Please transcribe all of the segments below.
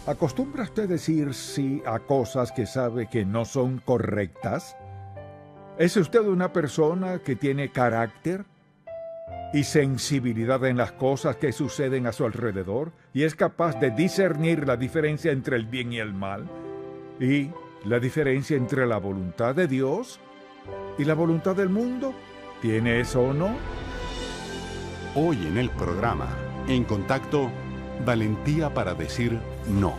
¿Acostumbra usted decir sí a cosas que sabe que no son correctas? ¿Es usted una persona que tiene carácter y sensibilidad en las cosas que suceden a su alrededor y es capaz de discernir la diferencia entre el bien y el mal y la diferencia entre la voluntad de Dios y la voluntad del mundo? ¿Tiene eso o no? Hoy en el programa, En Contacto, valentía para decir no.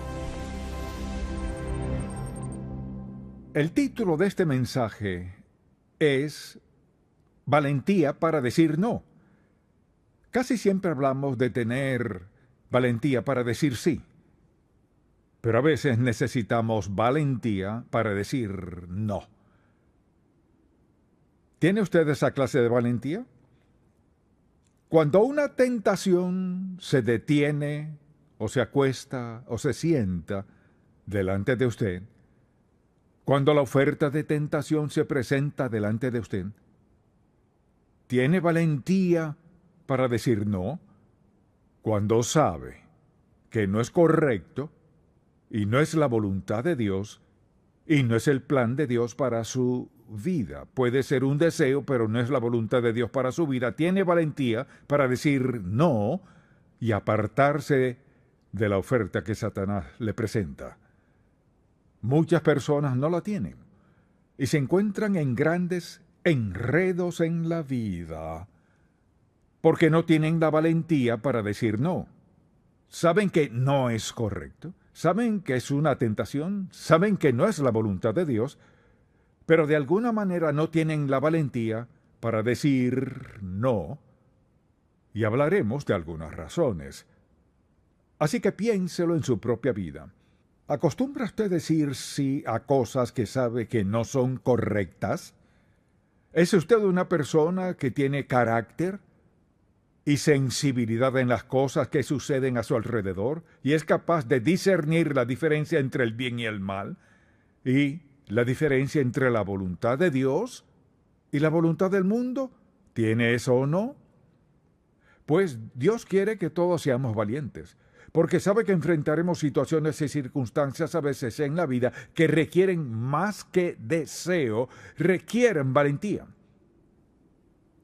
El título de este mensaje es Valentía para decir no. Casi siempre hablamos de tener valentía para decir sí, pero a veces necesitamos valentía para decir no. ¿Tiene usted esa clase de valentía? Cuando una tentación se detiene, o se acuesta, o se sienta delante de usted, cuando la oferta de tentación se presenta delante de usted, ¿tiene valentía para decir no? Cuando sabe que no es correcto, y no es la voluntad de Dios, y no es el plan de Dios para su vida. Puede ser un deseo, pero no es la voluntad de Dios para su vida. Tiene valentía para decir no y apartarse de la oferta que Satanás le presenta. Muchas personas no la tienen y se encuentran en grandes enredos en la vida porque no tienen la valentía para decir no. Saben que no es correcto, saben que es una tentación, saben que no es la voluntad de Dios, pero de alguna manera no tienen la valentía para decir no, y hablaremos de algunas razones. Así que piénselo en su propia vida. ¿Acostumbra usted decir sí a cosas que sabe que no son correctas? ¿Es usted una persona que tiene carácter y sensibilidad en las cosas que suceden a su alrededor y es capaz de discernir la diferencia entre el bien y el mal y la diferencia entre la voluntad de Dios y la voluntad del mundo? ¿Tiene eso o no? Pues Dios quiere que todos seamos valientes, porque sabe que enfrentaremos situaciones y circunstancias a veces en la vida que requieren más que deseo, requieren valentía.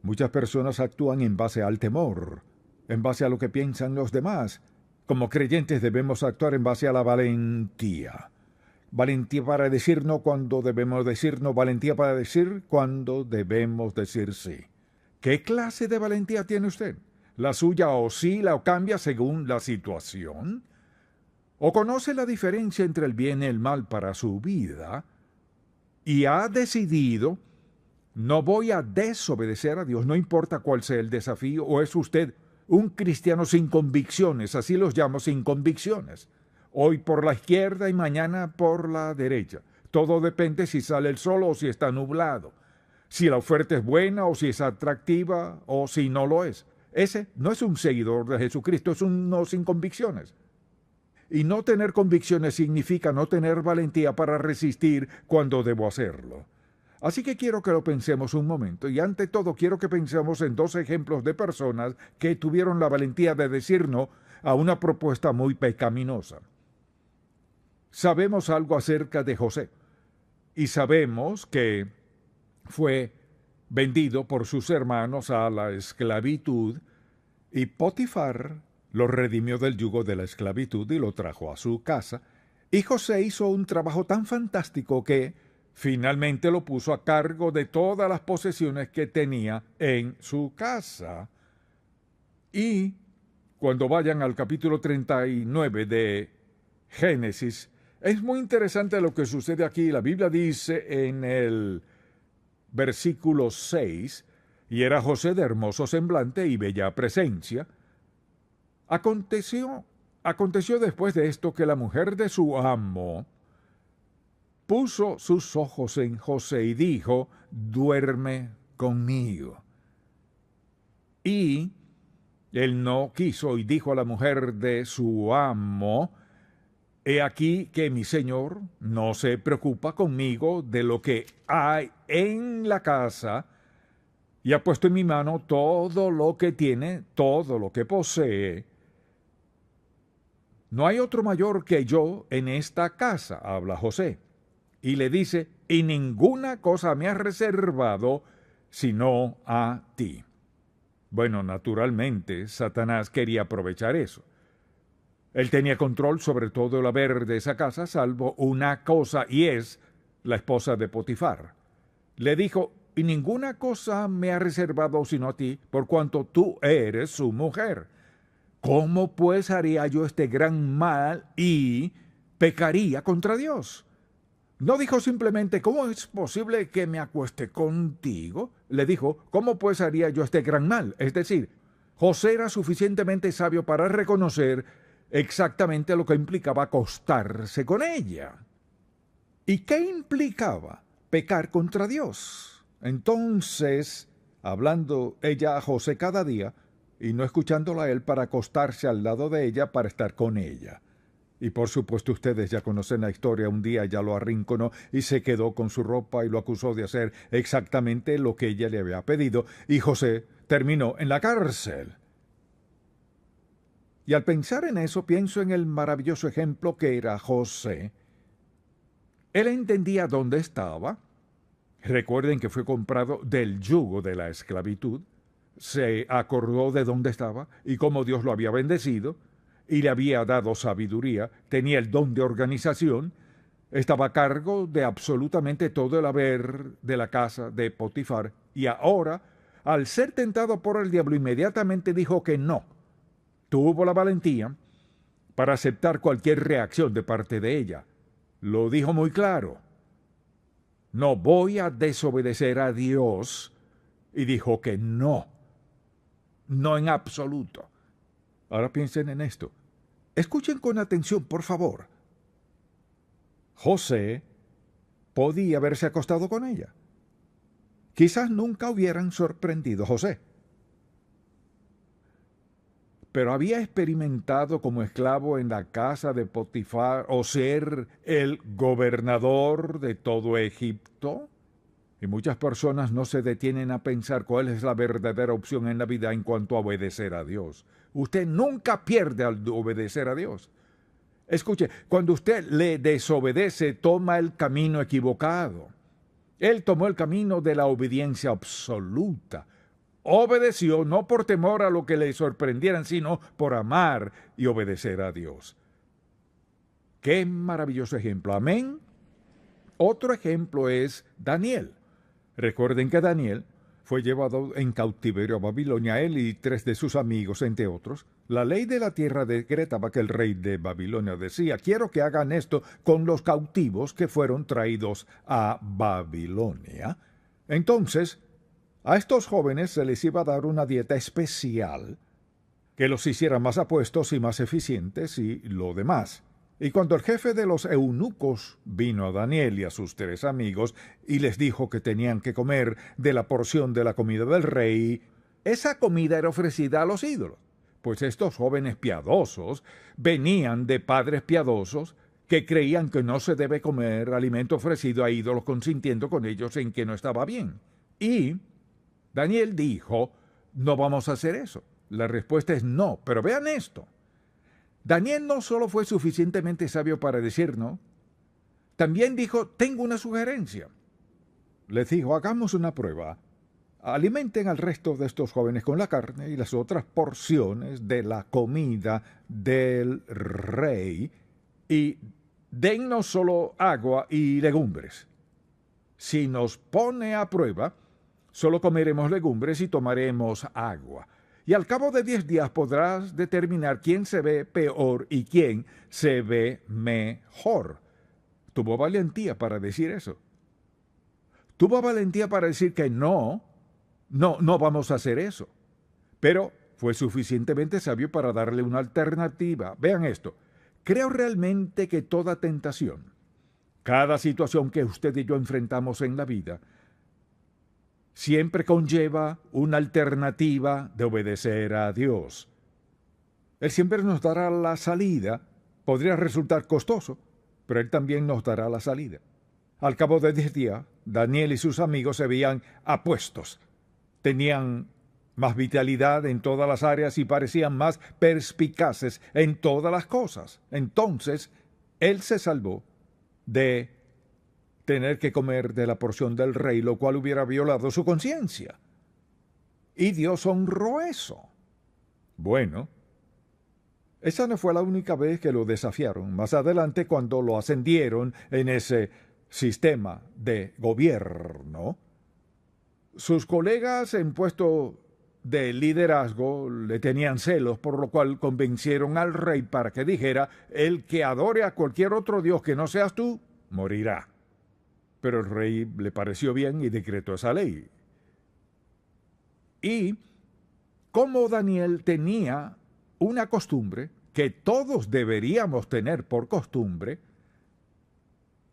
Muchas personas actúan en base al temor, en base a lo que piensan los demás. Como creyentes debemos actuar en base a la valentía. Valentía para decir no cuando debemos decir no, valentía para decir cuando debemos decir sí. ¿Qué clase de valentía tiene usted? ¿La suya oscila o cambia según la situación? ¿O conoce la diferencia entre el bien y el mal para su vida y ha decidido: no voy a desobedecer a Dios, no importa cuál sea el desafío? ¿O es usted un cristiano sin convicciones? Así los llamo, sin convicciones. Hoy por la izquierda y mañana por la derecha. Todo depende si sale el sol o si está nublado. Si la oferta es buena o si es atractiva o si no lo es. Ese no es un seguidor de Jesucristo, es uno sin convicciones. Y no tener convicciones significa no tener valentía para resistir cuando debo hacerlo. Así que quiero que lo pensemos un momento, y ante todo quiero que pensemos en dos ejemplos de personas que tuvieron la valentía de decir no a una propuesta muy pecaminosa. Sabemos algo acerca de José, y sabemos que fue vendido por sus hermanos a la esclavitud, y Potifar lo redimió del yugo de la esclavitud y lo trajo a su casa, y José hizo un trabajo tan fantástico que finalmente lo puso a cargo de todas las posesiones que tenía en su casa. Y cuando vayan al capítulo 39 de Génesis, es muy interesante lo que sucede aquí. La Biblia dice en el versículo 6, y era José de hermoso semblante y bella presencia. Aconteció después de esto que la mujer de su amo puso sus ojos en José y dijo: duerme conmigo. Y él no quiso y dijo a la mujer de su amo: he aquí que mi señor no se preocupa conmigo de lo que hay en la casa, y ha puesto en mi mano todo lo que tiene, todo lo que posee. No hay otro mayor que yo en esta casa, habla José. Y le dice, y ninguna cosa me has reservado sino a ti. Bueno, naturalmente, Satanás quería aprovechar eso. Él tenía control sobre todo el haber de esa casa, salvo una cosa, y es la esposa de Potifar. Le dijo, y ninguna cosa me ha reservado sino a ti, por cuanto tú eres su mujer. ¿Cómo pues haría yo este gran mal y pecaría contra Dios? No dijo simplemente, ¿cómo es posible que me acueste contigo? Le dijo, ¿cómo pues haría yo este gran mal? Es decir, José era suficientemente sabio para reconocer exactamente lo que implicaba acostarse con ella. ¿Y qué implicaba pecar contra Dios? Entonces, hablando ella a José cada día, y no escuchándola a él para acostarse al lado de ella para estar con ella. Y por supuesto ustedes ya conocen la historia, un día ya lo arrinconó y se quedó con su ropa y lo acusó de hacer exactamente lo que ella le había pedido, y José terminó en la cárcel. Y al pensar en eso, pienso en el maravilloso ejemplo que era José. Él entendía dónde estaba. Recuerden que fue comprado del yugo de la esclavitud. Se acordó de dónde estaba y cómo Dios lo había bendecido y le había dado sabiduría, tenía el don de organización, estaba a cargo de absolutamente todo el haber de la casa de Potifar, y ahora, al ser tentado por el diablo, inmediatamente dijo que no. Tuvo la valentía para aceptar cualquier reacción de parte de ella. Lo dijo muy claro. No voy a desobedecer a Dios, y dijo que no. No en absoluto. Ahora piensen en esto. Escuchen con atención, por favor. José podía haberse acostado con ella. Quizás nunca hubieran sorprendido a José. Pero había experimentado como esclavo en la casa de Potifar o ser el gobernador de todo Egipto. Y muchas personas no se detienen a pensar cuál es la verdadera opción en la vida en cuanto a obedecer a Dios. Usted nunca pierde al obedecer a Dios. Escuche, cuando usted le desobedece, toma el camino equivocado. Él tomó el camino de la obediencia absoluta. Obedeció no por temor a lo que le sorprendieran, sino por amar y obedecer a Dios. ¡Qué maravilloso ejemplo! Amén. Otro ejemplo es Daniel. Recuerden que Daniel fue llevado en cautiverio a Babilonia, él y 3 de sus amigos, entre otros. La ley de la tierra decretaba que el rey de Babilonia decía, quiero que hagan esto con los cautivos que fueron traídos a Babilonia. Entonces, a estos jóvenes se les iba a dar una dieta especial que los hiciera más apuestos y más eficientes y lo demás. Y cuando el jefe de los eunucos vino a Daniel y a sus 3 amigos y les dijo que tenían que comer de la porción de la comida del rey, esa comida era ofrecida a los ídolos, pues estos jóvenes piadosos venían de padres piadosos que creían que no se debe comer alimento ofrecido a ídolos consintiendo con ellos en que no estaba bien. Y Daniel dijo, no vamos a hacer eso. La respuesta es no, pero vean esto. Daniel no solo fue suficientemente sabio para decir no, también dijo, tengo una sugerencia. Les dijo, hagamos una prueba. Alimenten al resto de estos jóvenes con la carne y las otras porciones de la comida del rey y dennos solo agua y legumbres. Si nos pone a prueba, solo comeremos legumbres y tomaremos agua. Y al cabo de 10 días podrás determinar quién se ve peor y quién se ve mejor. Tuvo valentía para decir eso. Tuvo valentía para decir que no vamos a hacer eso. Pero fue suficientemente sabio para darle una alternativa. Vean esto. Creo realmente que toda tentación, cada situación que usted y yo enfrentamos en la vida, siempre conlleva una alternativa de obedecer a Dios. Él siempre nos dará la salida. Podría resultar costoso, pero Él también nos dará la salida. Al cabo de 10 días, Daniel y sus amigos se veían apuestos. Tenían más vitalidad en todas las áreas y parecían más perspicaces en todas las cosas. Entonces, él se salvó de tener que comer de la porción del rey, lo cual hubiera violado su conciencia. Y Dios honró eso. Bueno, esa no fue la única vez que lo desafiaron. Más adelante, cuando lo ascendieron en ese sistema de gobierno, sus colegas en puesto de liderazgo le tenían celos, por lo cual convencieron al rey para que dijera: el que adore a cualquier otro dios que no seas tú, morirá. Pero el rey le pareció bien y decretó esa ley. Y como Daniel tenía una costumbre que todos deberíamos tener por costumbre,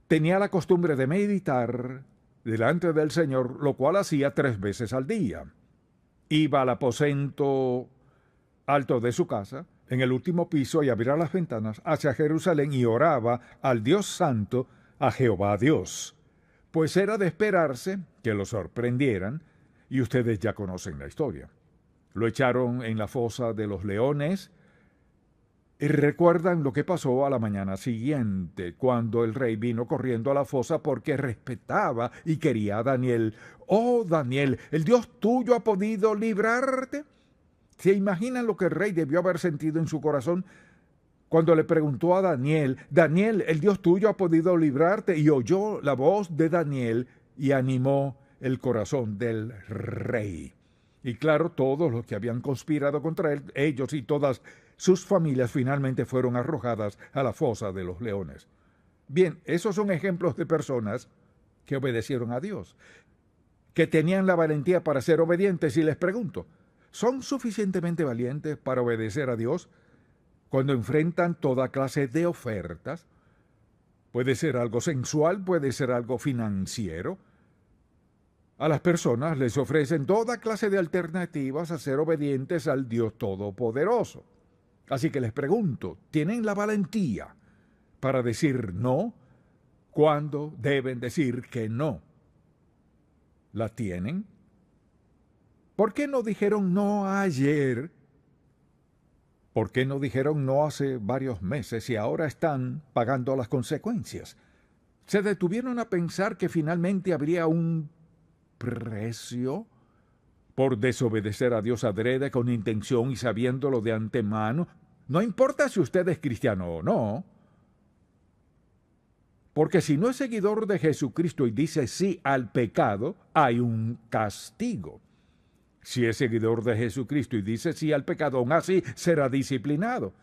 tenía la costumbre de meditar delante del Señor, lo cual hacía 3 veces al día. Iba al aposento alto de su casa, en el último piso, y abría las ventanas hacia Jerusalén y oraba al Dios Santo, a Jehová Dios. Pues era de esperarse que lo sorprendieran, y ustedes ya conocen la historia. Lo echaron en la fosa de los leones, y recuerdan lo que pasó a la mañana siguiente, cuando el rey vino corriendo a la fosa porque respetaba y quería a Daniel. «Oh, Daniel, ¿el Dios tuyo ha podido librarte?» ¿Se imaginan lo que el rey debió haber sentido en su corazón cuando le preguntó a Daniel: «Daniel, ¿el Dios tuyo ha podido librarte?» Y oyó la voz de Daniel y animó el corazón del rey. Y claro, todos los que habían conspirado contra él, ellos y todas sus familias, finalmente fueron arrojadas a la fosa de los leones. Bien, esos son ejemplos de personas que obedecieron a Dios, que tenían la valentía para ser obedientes. Y les pregunto, ¿son suficientemente valientes para obedecer a Dios cuando enfrentan toda clase de ofertas? Puede ser algo sensual, puede ser algo financiero. A las personas les ofrecen toda clase de alternativas a ser obedientes al Dios Todopoderoso. Así que les pregunto, ¿tienen la valentía para decir no cuando deben decir que no? ¿La tienen? ¿Por qué no dijeron no ayer? ¿Por qué no dijeron no hace varios meses y ahora están pagando las consecuencias? ¿Se detuvieron a pensar que finalmente habría un precio por desobedecer a Dios adrede, con intención y sabiéndolo de antemano? No importa si usted es cristiano o no, porque si no es seguidor de Jesucristo y dice sí al pecado, hay un castigo. Si es seguidor de Jesucristo y dice sí al pecado, aún así será disciplinado.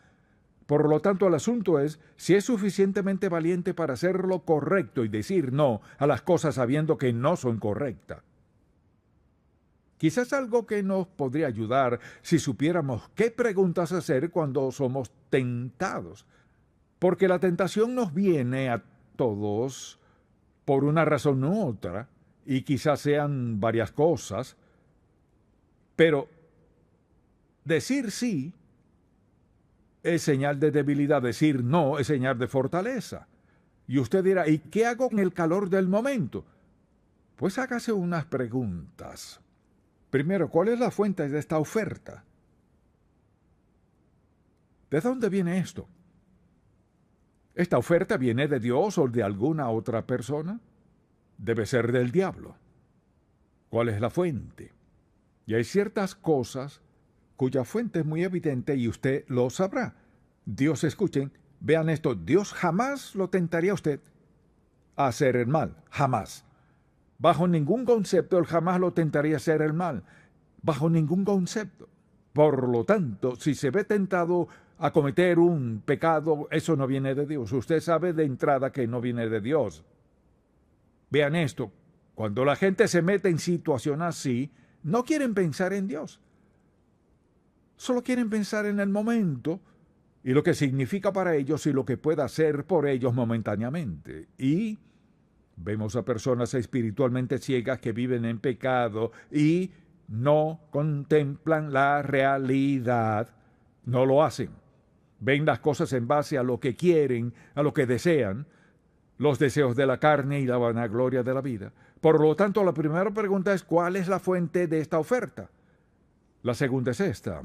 Por lo tanto, el asunto es si es suficientemente valiente para hacer lo correcto y decir no a las cosas sabiendo que no son correctas. Quizás algo que nos podría ayudar si supiéramos qué preguntas hacer cuando somos tentados. Porque la tentación nos viene a todos por una razón u otra, y quizás sean varias cosas, pero decir sí es señal de debilidad, decir no es señal de fortaleza. Y usted dirá, ¿y qué hago en el calor del momento? Pues hágase unas preguntas. Primero, ¿cuál es la fuente de esta oferta? ¿De dónde viene esto? ¿Esta oferta viene de Dios o de alguna otra persona? Debe ser del diablo. ¿Cuál es la fuente? Y hay ciertas cosas cuya fuente es muy evidente y usted lo sabrá. Dios, escuchen, vean esto, Dios jamás lo tentaría a usted a hacer el mal, jamás. Bajo ningún concepto, Él jamás lo tentaría a hacer el mal. Bajo ningún concepto. Por lo tanto, si se ve tentado a cometer un pecado, eso no viene de Dios. Usted sabe de entrada que no viene de Dios. Vean esto, cuando la gente se mete en situación así, no quieren pensar en Dios. Solo quieren pensar en el momento y lo que significa para ellos y lo que pueda hacer por ellos momentáneamente. Y vemos a personas espiritualmente ciegas que viven en pecado y no contemplan la realidad, no lo hacen. Ven las cosas en base a lo que quieren, a lo que desean, los deseos de la carne y la vanagloria de la vida. Por lo tanto, la primera pregunta es, ¿cuál es la fuente de esta oferta? La segunda es esta.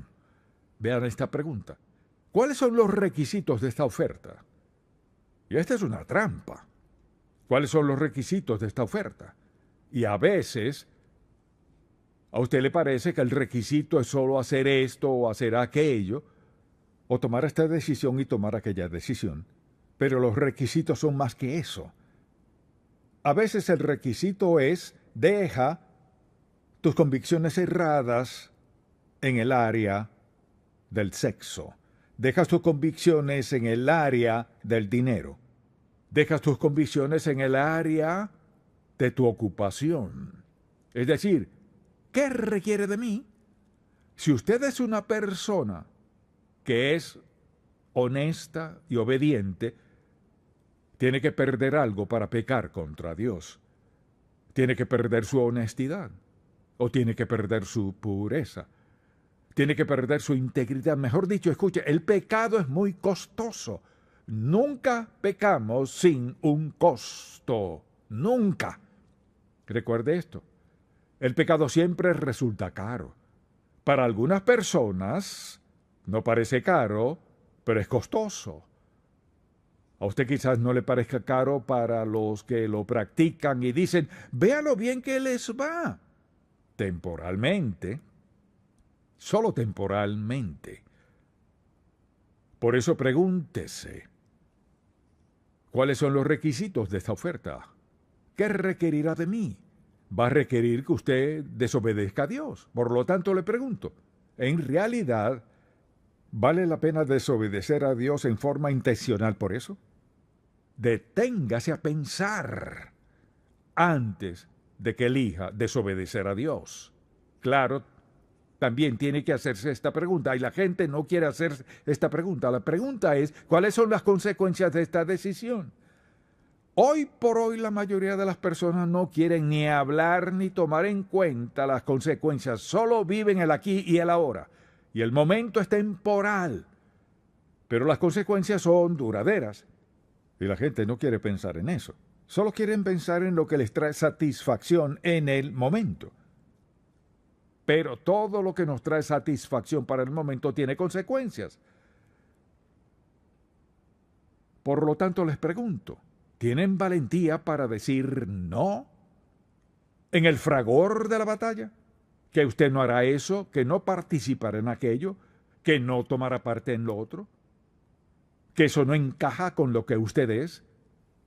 Vean esta pregunta. ¿Cuáles son los requisitos de esta oferta? Y esta es una trampa. ¿Cuáles son los requisitos de esta oferta? Y a veces a usted le parece que el requisito es solo hacer esto o hacer aquello, o tomar esta decisión y tomar aquella decisión. Pero los requisitos son más que eso. A veces el requisito es: deja tus convicciones erradas en el área del sexo. Dejas tus convicciones en el área del dinero. Dejas tus convicciones en el área de tu ocupación. Es decir, ¿qué requiere de mí? Si usted es una persona que es honesta y obediente, tiene que perder algo para pecar contra Dios. Tiene que perder su honestidad, o tiene que perder su pureza. Tiene que perder su integridad. Mejor dicho, escuche, el pecado es muy costoso. Nunca pecamos sin un costo. Nunca. Recuerde esto. El pecado siempre resulta caro. Para algunas personas no parece caro, pero es costoso. A usted quizás no le parezca caro para los que lo practican y dicen: vea lo bien que les va. Temporalmente. Solo temporalmente. Por eso pregúntese: ¿cuáles son los requisitos de esta oferta? ¿Qué requerirá de mí? Va a requerir que usted desobedezca a Dios. Por lo tanto, le pregunto, ¿en realidad vale la pena desobedecer a Dios en forma intencional por eso? Deténgase a pensar antes de que elija desobedecer a Dios. Claro, también tiene que hacerse esta pregunta, y la gente no quiere hacer esta pregunta. La pregunta es: ¿cuáles son las consecuencias de esta decisión? Hoy por hoy la mayoría de las personas no quieren ni hablar ni tomar en cuenta las consecuencias, solo viven el aquí y el ahora, y el momento es temporal, pero las consecuencias son duraderas, y la gente no quiere pensar en eso. Solo quieren pensar en lo que les trae satisfacción en el momento. Pero todo lo que nos trae satisfacción para el momento tiene consecuencias. Por lo tanto, les pregunto, ¿tienen valentía para decir no en el fragor de la batalla? ¿Que usted no hará eso, que no participará en aquello, que no tomará parte en lo otro? ¿Que eso no encaja con lo que usted es?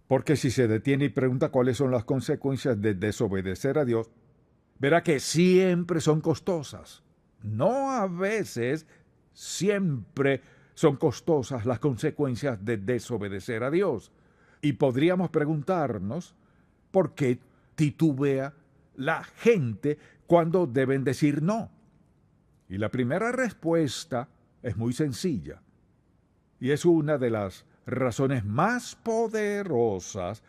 Porque si se detiene y pregunta cuáles son las consecuencias de desobedecer a Dios, verá que siempre son costosas. No a veces, siempre son costosas las consecuencias de desobedecer a Dios. Y podríamos preguntarnos por qué titubea la gente cuando deben decir no. Y la primera respuesta es muy sencilla. Y es una de las razones más poderosas.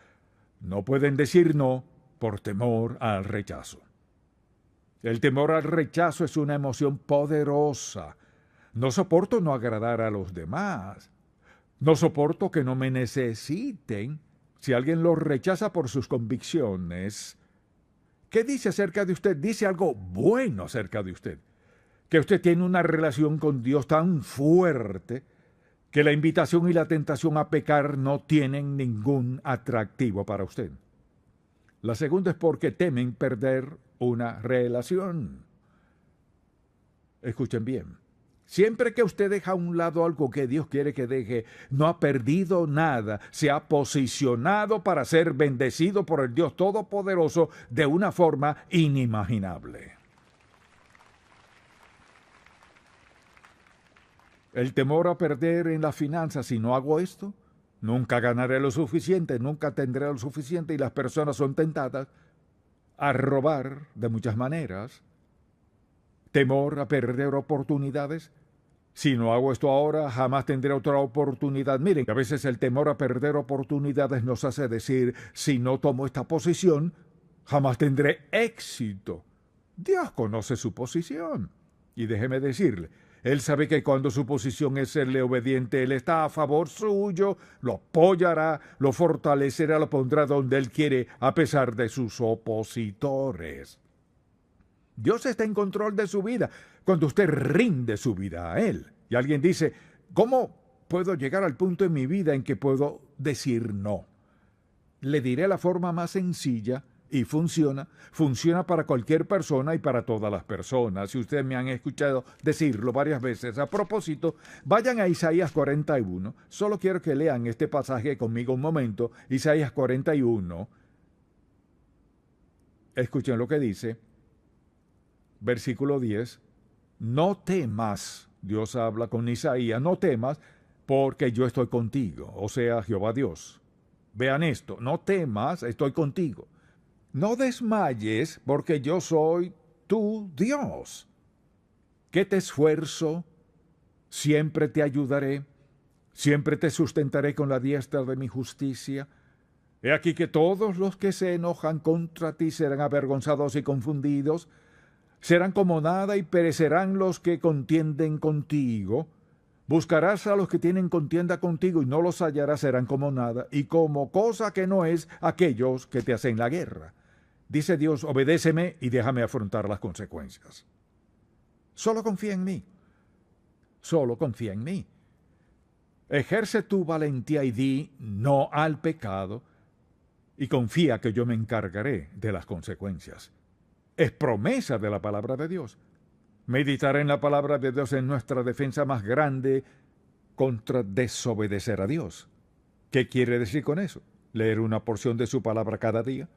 No pueden decir no por temor al rechazo. El temor al rechazo es una emoción poderosa. No soporto no agradar a los demás. No soporto que no me necesiten. Si alguien lo rechaza por sus convicciones, ¿qué dice acerca de usted? Dice algo bueno acerca de usted. Que usted tiene una relación con Dios tan fuerte que la invitación y la tentación a pecar no tienen ningún atractivo para usted. La segunda es porque temen perder una relación. Escuchen bien. Siempre que usted deja a un lado algo que Dios quiere que deje, no ha perdido nada. Se ha posicionado para ser bendecido por el Dios Todopoderoso de una forma inimaginable. El temor a perder en las finanzas: si no hago esto, nunca ganaré lo suficiente, nunca tendré lo suficiente, y las personas son tentadas a robar de muchas maneras. Temor a perder oportunidades: si no hago esto ahora, jamás tendré otra oportunidad. Miren, a veces el temor a perder oportunidades nos hace decir: si no tomo esta posición, jamás tendré éxito. Dios conoce su posición. Y déjeme decirle, Él sabe que cuando su posición es serle obediente, Él está a favor suyo, lo apoyará, lo fortalecerá, lo pondrá donde Él quiere, a pesar de sus opositores. Dios está en control de su vida cuando usted rinde su vida a Él. Y alguien dice, ¿cómo puedo llegar al punto en mi vida en que puedo decir no? Le diré la forma más sencilla y funciona. Funciona para cualquier persona y para todas las personas. Si ustedes me han escuchado decirlo varias veces. A propósito, vayan a Isaías 41. Solo quiero que lean este pasaje conmigo un momento. Isaías 41. Escuchen lo que dice. Versículo 10. No temas, Dios habla con Isaías, no temas porque yo estoy contigo. O sea, Jehová Dios. Vean esto, no temas, estoy contigo. No desmayes, porque yo soy tu Dios. Que te esfuerzo, siempre te ayudaré, siempre te sustentaré con la diestra de mi justicia. He aquí que todos los que se enojan contra ti serán avergonzados y confundidos, serán como nada y perecerán los que contienden contigo. Buscarás a los que tienen contienda contigo y no los hallarás, serán como nada, y como cosa que no es aquellos que te hacen la guerra. Dice Dios, obedéceme y déjame afrontar las consecuencias. Solo confía en mí. Solo confía en mí. Ejerce tu valentía y di no al pecado y confía que yo me encargaré de las consecuencias. Es promesa de la palabra de Dios. Meditar en la palabra de Dios es nuestra defensa más grande contra desobedecer a Dios. ¿Qué quiere decir con eso? Leer una porción de su palabra cada día,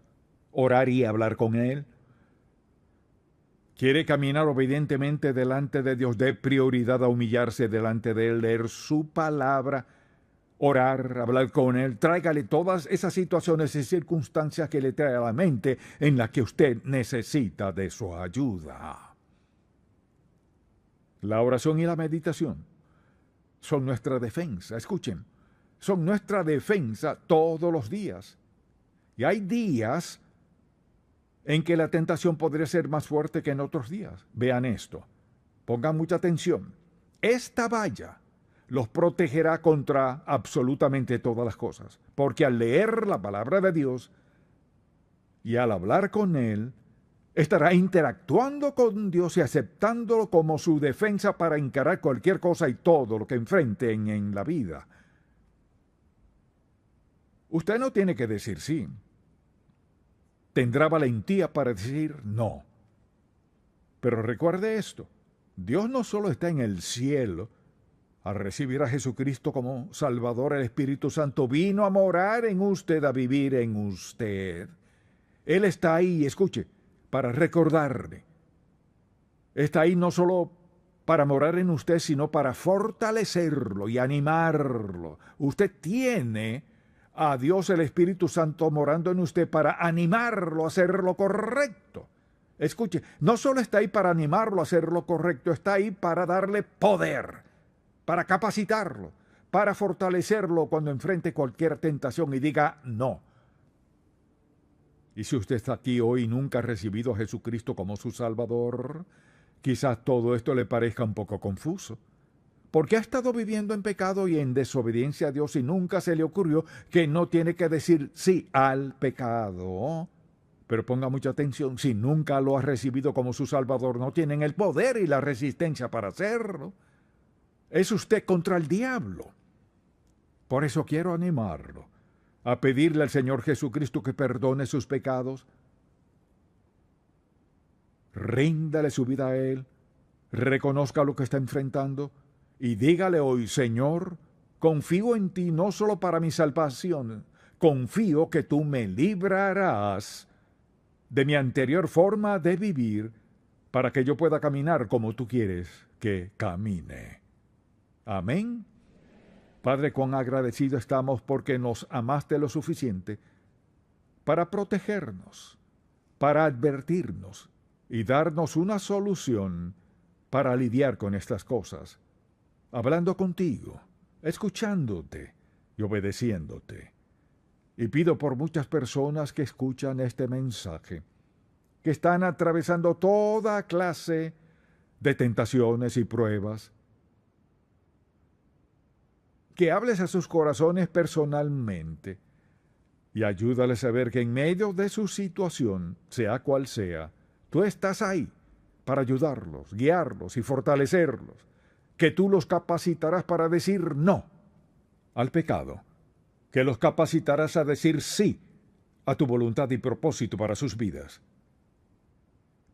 orar y hablar con Él. Quiere caminar obedientemente delante de Dios, dé prioridad a humillarse delante de Él, leer su palabra, orar, hablar con Él. Tráigale todas esas situaciones y circunstancias que le trae a la mente en las que usted necesita de su ayuda. La oración y la meditación son nuestra defensa. Escuchen, son nuestra defensa todos los días. Y hay días en que la tentación podría ser más fuerte que en otros días. Vean esto. Pongan mucha atención. Esta valla los protegerá contra absolutamente todas las cosas. Porque al leer la palabra de Dios y al hablar con Él, estará interactuando con Dios y aceptándolo como su defensa para encarar cualquier cosa y todo lo que enfrenten en la vida. Usted no tiene que decir sí. Tendrá valentía para decir no. Pero recuerde esto, Dios no solo está en el cielo al recibir a Jesucristo como Salvador, el Espíritu Santo vino a morar en usted, a vivir en usted. Él está ahí, escuche, para recordarle. Está ahí no solo para morar en usted, sino para fortalecerlo y animarlo. Usted tiene a Dios el Espíritu Santo morando en usted para animarlo a hacer lo correcto. Escuche, no solo está ahí para animarlo a hacer lo correcto, está ahí para darle poder, para capacitarlo, para fortalecerlo cuando enfrente cualquier tentación y diga no. Y si usted está aquí hoy y nunca ha recibido a Jesucristo como su Salvador, quizás todo esto le parezca un poco confuso. Porque ha estado viviendo en pecado y en desobediencia a Dios y nunca se le ocurrió que no tiene que decir sí al pecado. Pero ponga mucha atención, si nunca lo ha recibido como su Salvador, no tienen el poder y la resistencia para hacerlo. Es usted contra el diablo. Por eso quiero animarlo a pedirle al Señor Jesucristo que perdone sus pecados. Ríndale su vida a Él, reconozca lo que está enfrentando y dígale hoy, Señor, confío en ti no solo para mi salvación, confío que tú me librarás de mi anterior forma de vivir para que yo pueda caminar como tú quieres que camine. Amén. Padre, cuán agradecidos estamos porque nos amaste lo suficiente para protegernos, para advertirnos y darnos una solución para lidiar con estas cosas, hablando contigo, escuchándote y obedeciéndote. Y pido por muchas personas que escuchan este mensaje, que están atravesando toda clase de tentaciones y pruebas, que hables a sus corazones personalmente y ayúdales a ver que en medio de su situación, sea cual sea, tú estás ahí para ayudarlos, guiarlos y fortalecerlos, que tú los capacitarás para decir no al pecado, que los capacitarás a decir sí a tu voluntad y propósito para sus vidas.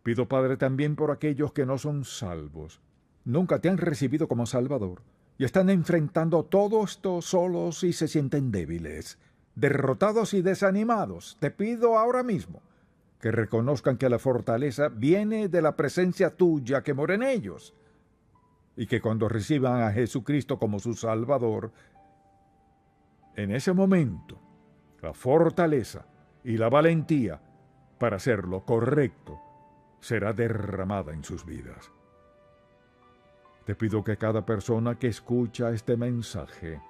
Pido, Padre, también por aquellos que no son salvos, nunca te han recibido como Salvador y están enfrentando todo esto solos y se sienten débiles, derrotados y desanimados. Te pido ahora mismo que reconozcan que la fortaleza viene de la presencia tuya que mora en ellos y que cuando reciban a Jesucristo como su Salvador, en ese momento, la fortaleza y la valentía para hacer lo correcto será derramada en sus vidas. Te pido que cada persona que escucha este mensaje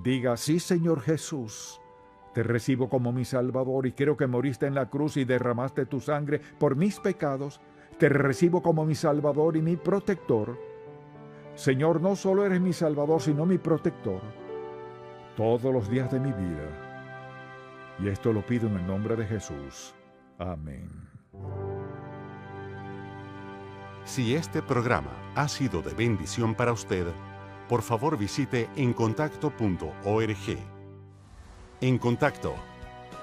diga: sí, Señor Jesús, te recibo como mi Salvador y creo que moriste en la cruz y derramaste tu sangre por mis pecados. Te recibo como mi Salvador y mi protector. Señor, no solo eres mi Salvador, sino mi protector todos los días de mi vida. Y esto lo pido en el nombre de Jesús. Amén. Si este programa ha sido de bendición para usted, por favor visite encontacto.org. En Contacto,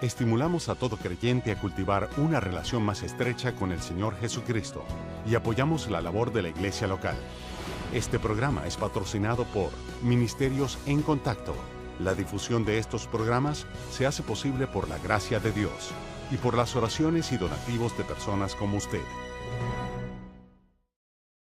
estimulamos a todo creyente a cultivar una relación más estrecha con el Señor Jesucristo y apoyamos la labor de la iglesia local. Este programa es patrocinado por Ministerios en Contacto. La difusión de estos programas se hace posible por la gracia de Dios y por las oraciones y donativos de personas como usted.